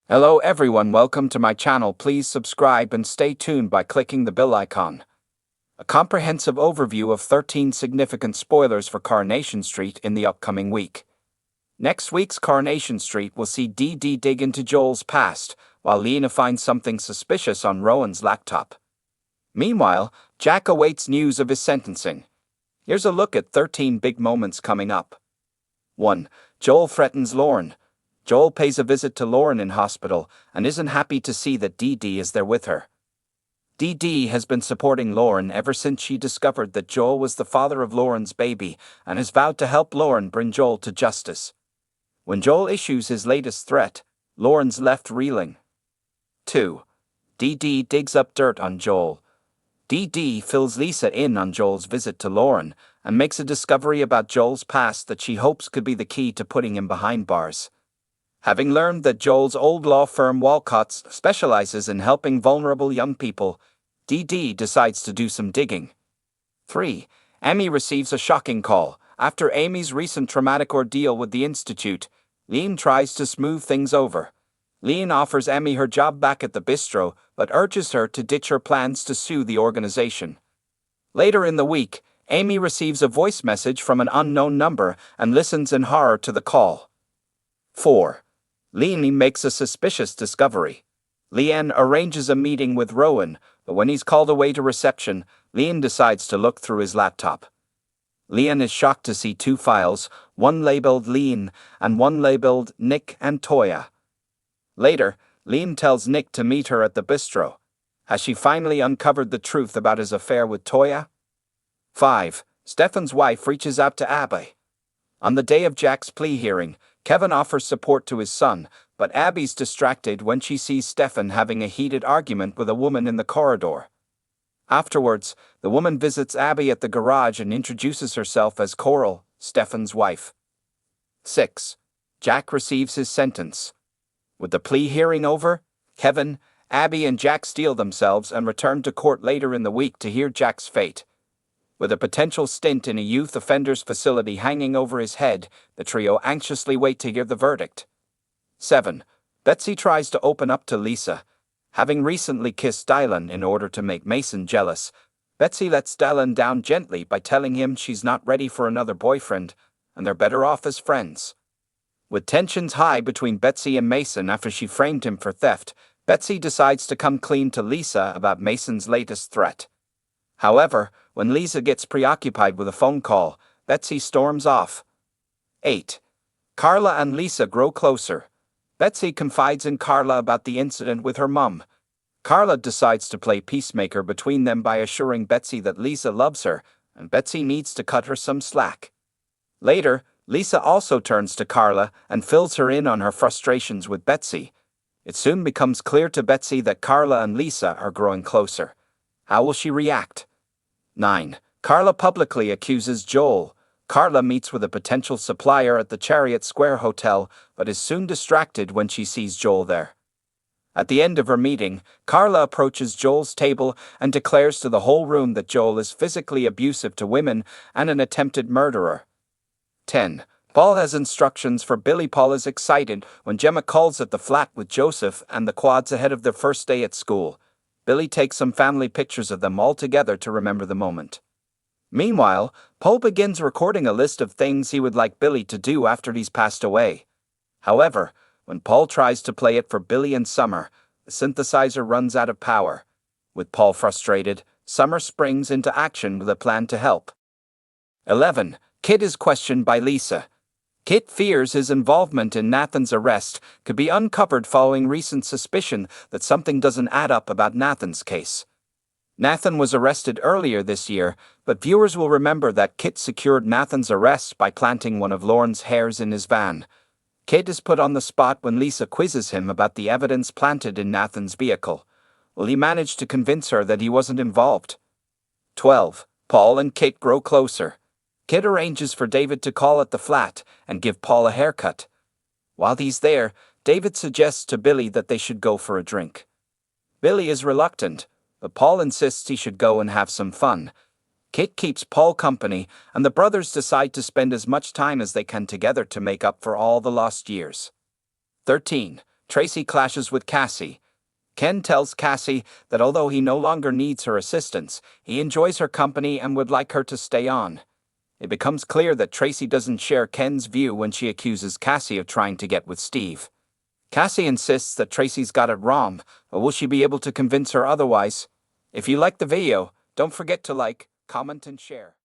Hello everyone, welcome to my channel. Please subscribe and stay tuned by clicking the bell icon. A comprehensive overview of 13 significant spoilers for Coronation Street in the upcoming week. Next week's Coronation Street will see Dee Dee dig into Joel's past, while Lena finds something suspicious on Rowan's laptop. Meanwhile, Jack awaits news of his sentencing. Here's a look at 13 big moments coming up. 1. Joel threatens Lauren. Joel pays a visit to Lauren in hospital and isn't happy to see that Dee Dee is there with her. Dee Dee has been supporting Lauren ever since she discovered that Joel was the father of Lauren's baby and has vowed to help Lauren bring Joel to justice. When Joel issues his latest threat, Lauren's left reeling. 2. Dee Dee digs up dirt on Joel. Dee Dee fills Lisa in on Joel's visit to Lauren and makes a discovery about Joel's past that she hopes could be the key to putting him behind bars. Having learned that Joel's old law firm Walcott's specializes in helping vulnerable young people, Dee Dee decides to do some digging. 3. Amy receives a shocking call. After Amy's recent traumatic ordeal with the Institute, Lean tries to smooth things over. Lean offers Amy her job back at the bistro, but urges her to ditch her plans to sue the organization. Later in the week, Amy receives a voice message from an unknown number and listens in horror to the call. 4. Lean makes a suspicious discovery. Leanne arranges a meeting with Rowan, but when he's called away to reception, Lean decides to look through his laptop. Leanne is shocked to see two files, one labeled Lean and one labeled Nick and Toya. Later, Lean tells Nick to meet her at the bistro. Has she finally uncovered the truth about his affair with Toya? 5. Stefan's wife reaches out to Abby. On the day of Jack's plea hearing, Kevin offers support to his son, but Abby's distracted when she sees Stefan having a heated argument with a woman in the corridor. Afterwards, the woman visits Abby at the garage and introduces herself as Coral, Stefan's wife. 6. Jack receives his sentence. With the plea hearing over, Kevin, Abby and Jack steel themselves and return to court later in the week to hear Jack's fate. With a potential stint in a youth offenders facility hanging over his head, the trio anxiously wait to hear the verdict. 7. Betsy tries to open up to Lisa. Having recently kissed Dylan in order to make Mason jealous, Betsy lets Dylan down gently by telling him she's not ready for another boyfriend, and they're better off as friends. With tensions high between Betsy and Mason after she framed him for theft, Betsy decides to come clean to Lisa about Mason's latest threat. However, when Lisa gets preoccupied with a phone call, Betsy storms off. 8. Carla and Lisa grow closer. Betsy confides in Carla about the incident with her mum. Carla decides to play peacemaker between them by assuring Betsy that Lisa loves her, and Betsy needs to cut her some slack. Later, Lisa also turns to Carla and fills her in on her frustrations with Betsy. It soon becomes clear to Betsy that Carla and Lisa are growing closer. How will she react? 9. Carla publicly accuses Joel. Carla meets with a potential supplier at the Chariot Square Hotel, but is soon distracted when she sees Joel there. At the end of her meeting, Carla approaches Joel's table and declares to the whole room that Joel is physically abusive to women and an attempted murderer. 10. Paul has instructions for Billy. Paul is excited when Gemma calls at the flat with Joseph and the quads ahead of their first day at school. Billy takes some family pictures of them all together to remember the moment. Meanwhile, Paul begins recording a list of things he would like Billy to do after he's passed away. However, when Paul tries to play it for Billy and Summer, the synthesizer runs out of power. With Paul frustrated, Summer springs into action with a plan to help. 11. Kit is questioned by Lisa. Kit fears his involvement in Nathan's arrest could be uncovered following recent suspicion that something doesn't add up about Nathan's case. Nathan was arrested earlier this year, but viewers will remember that Kit secured Nathan's arrest by planting one of Lauren's hairs in his van. Kit is put on the spot when Lisa quizzes him about the evidence planted in Nathan's vehicle. Will he manage to convince her that he wasn't involved? 12. Paul and Kit grow closer. Kit arranges for David to call at the flat and give Paul a haircut. While he's there, David suggests to Billy that they should go for a drink. Billy is reluctant, but Paul insists he should go and have some fun. Kit keeps Paul company, and the brothers decide to spend as much time as they can together to make up for all the lost years. 13. Tracy clashes with Cassie. Ken tells Cassie that although he no longer needs her assistance, he enjoys her company and would like her to stay on. It becomes clear that Tracy doesn't share Ken's view when she accuses Cassie of trying to get with Steve. Cassie insists that Tracy's got it wrong, but will she be able to convince her otherwise? If you like the video, don't forget to like, comment, and share.